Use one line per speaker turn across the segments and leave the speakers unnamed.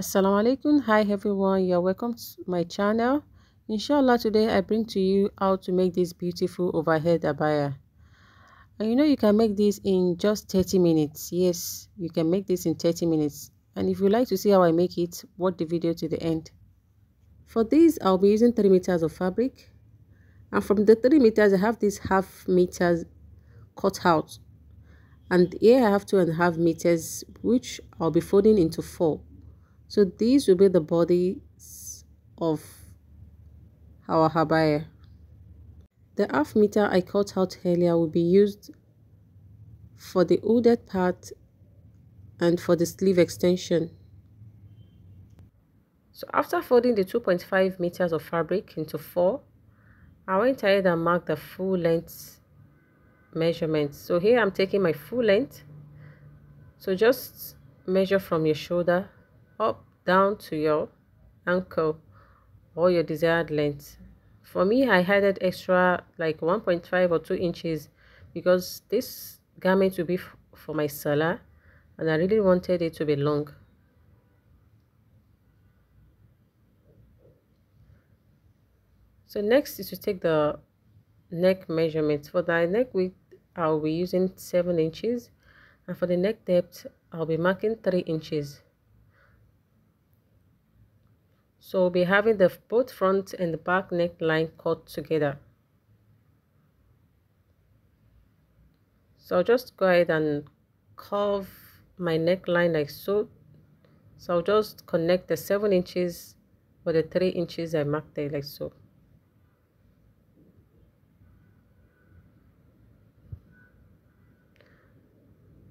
Assalamu alaikum. Hi everyone, you're welcome to my channel. Inshallah, today I bring to you how to make this beautiful overhead abaya. And you can make this in just 30 minutes. Yes, you can make this in 30 minutes. And if you like to see how I make it, watch the video to the end. For this, I'll be using 3 meters of fabric. And from the 3 meters, I have this half meters cut out. And here I have 2.5 meters, which I'll be folding into 4. So these will be the bodies of our abaya. The half meter I cut out earlier will be used for the hooded part and for the sleeve extension. So after folding the 2.5 meters of fabric into 4, I went ahead and marked the full length measurement. So here I'm taking my full length. So just measure from your shoulder up down to your ankle or your desired length. For me, I added extra like 1.5 or 2 inches because this garment will be for my salah and I really wanted it to be long. So next is to take the neck measurement. For the neck width, I'll be using 7 inches, and for the neck depth, I'll be marking 3 inches. So we'll be having the both front and the back neckline cut together. So I'll just go ahead and curve my neckline like so. So I'll just connect the 7 inches with the 3 inches I marked there like so.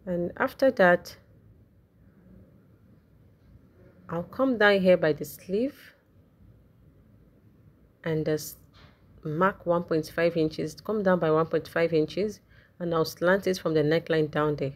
And after that, I'll come down here by the sleeve and just mark 1.5 inches, come down by 1.5 inches, and I'll slant it from the neckline down there.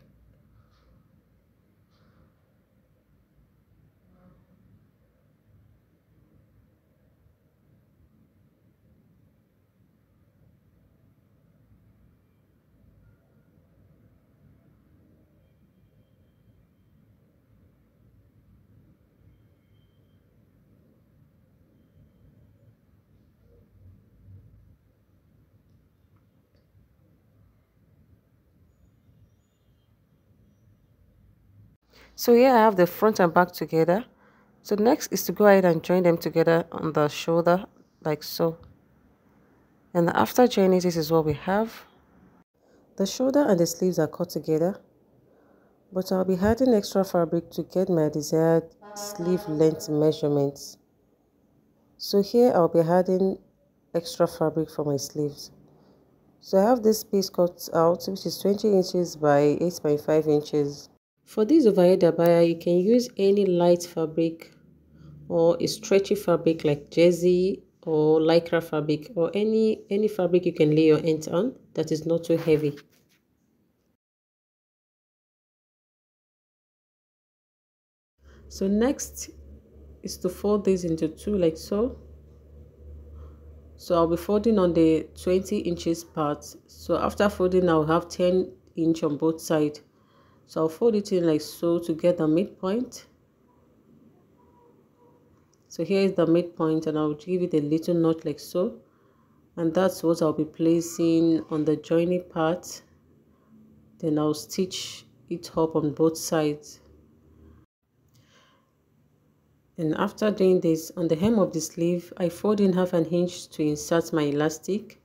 So here I have the front and back together. So next is to go ahead and join them together on the shoulder like so. And after joining, this is what we have. The shoulder and the sleeves are cut together, but I'll be adding extra fabric to get my desired sleeve length measurements. So here I'll be adding extra fabric for my sleeves. So I have this piece cut out, which is 20 inches by 8.5 inches. For this overhead abaya, you can use any light fabric or a stretchy fabric like jersey or lycra fabric, or any fabric you can lay your hands on that is not too heavy. So next is to fold this into 2 like so. So I'll be folding on the 20 inches part. So after folding, I'll have 10 inch on both sides. So I'll fold it in like so to get the midpoint. So here is the midpoint, and I'll give it a little knot like so. And that's what I'll be placing on the joining part. Then I'll stitch it up on both sides. And after doing this, on the hem of the sleeve, I fold in 1/2 inch to insert my elastic.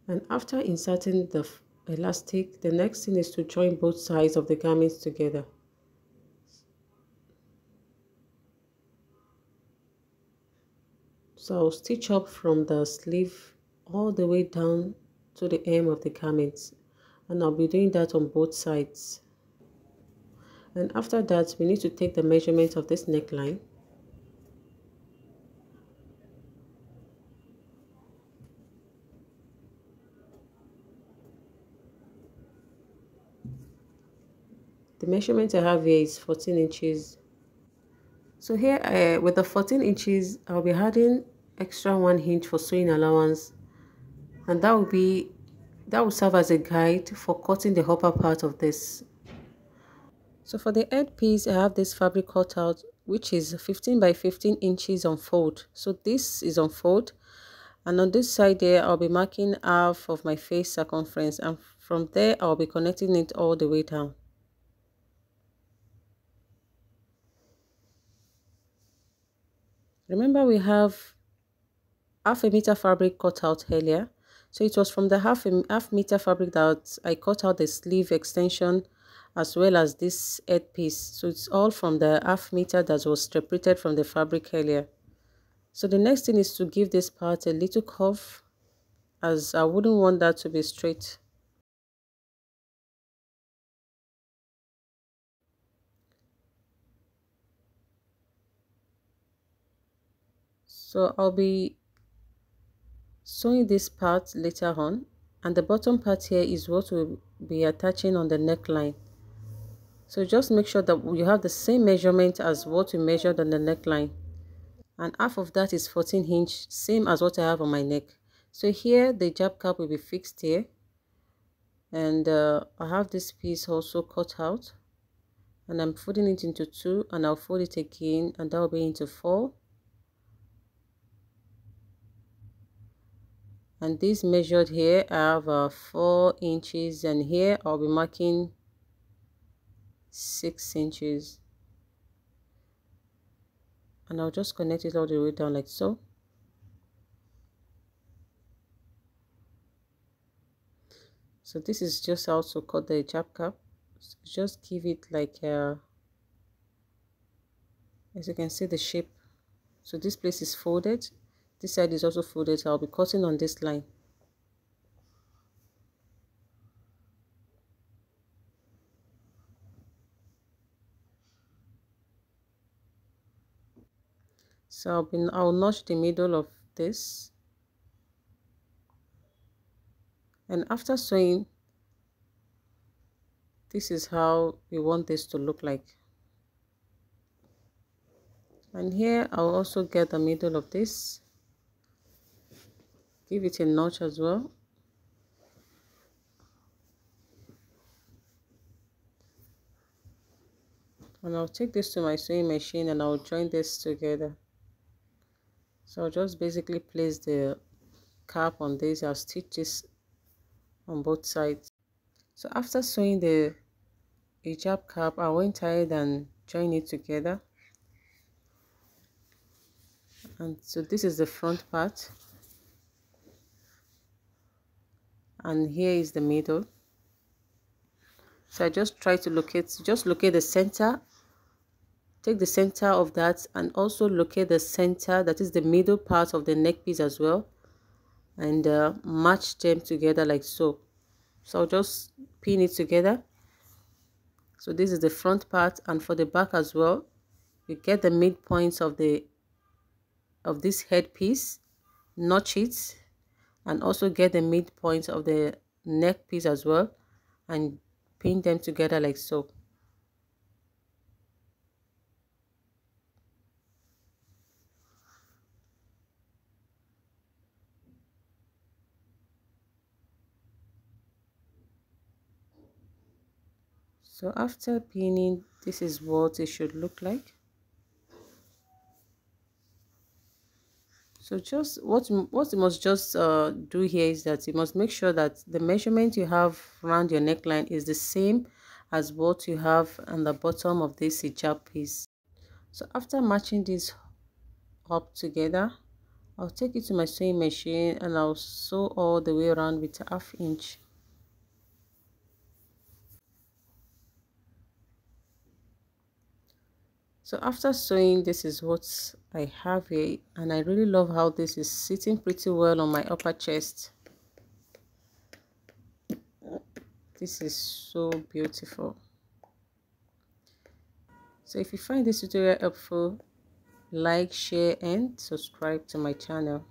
And after inserting the elastic, the next thing is to join both sides of the garments together. So I'll stitch up from the sleeve all the way down to the hem of the garments, and I'll be doing that on both sides. And after that, we need to take the measurement of this neckline. The measurement I have here is 14 inches. So here with the 14 inches, I'll be adding extra 1 inch for sewing allowance. and that will serve as a guide for cutting the upper part of this. So for the headpiece, I have this fabric cut out, which is 15 by 15 inches on fold. So this is on fold, and on this side there, I'll be marking half of my face circumference, and from there I'll be connecting it all the way down. Remember, we have half a meter fabric cut out earlier, so it was from the half meter fabric that I cut out the sleeve extension as well as this headpiece. So it's all from the half meter that was separated from the fabric earlier. So the next thing is to give this part a little curve, as I wouldn't want that to be straight. So I'll be sewing this part later on, and the bottom part here is what we'll be attaching on the neckline. So just make sure that you have the same measurement as what we measured on the neckline, and half of that is 14 inch, same as what I have on my neck. So here the jab cap will be fixed here, and I have this piece also cut out, and I'm folding it into 2, and I'll fold it again, and that will be into 4. And this measured here, I have 4 inches, and here I'll be marking 6 inches, and I'll just connect it all the way down like so. So this is just how to cut the jab cap. Just give it like as you can see the shape. So this place is folded, this side is also folded, so I'll be cutting on this line. So I'll notch the middle of this, and after sewing, this is how we want this to look like. And here I'll also get the middle of this, give it a notch as well. And I'll take this to my sewing machine and I'll join this together. So I'll just basically place the cap on this. I'll stitch this on both sides. So after sewing the hijab cap, I went ahead and join it together. And so this is the front part, and here is the middle. So I just try to locate the center, take the center of that, and also locate the center, that is the middle part of the neck piece as well, and match them together like so. So I'll just pin it together. So this is the front part, and for the back as well, you get the midpoints of this headpiece, notch it, and also get the midpoint of the neck piece as well, and pin them together like so. So after pinning, this is what it should look like. So just what you must just do here is that you must make sure that the measurement you have around your neckline is the same as what you have on the bottom of this hijab piece. So after matching this up together, I'll take it to my sewing machine and I'll sew all the way around with 1/2 inch. So after sewing, this is what I have here, and I really love how this is sitting pretty well on my upper chest. This is so beautiful. So if you find this tutorial helpful, like, share and subscribe to my channel.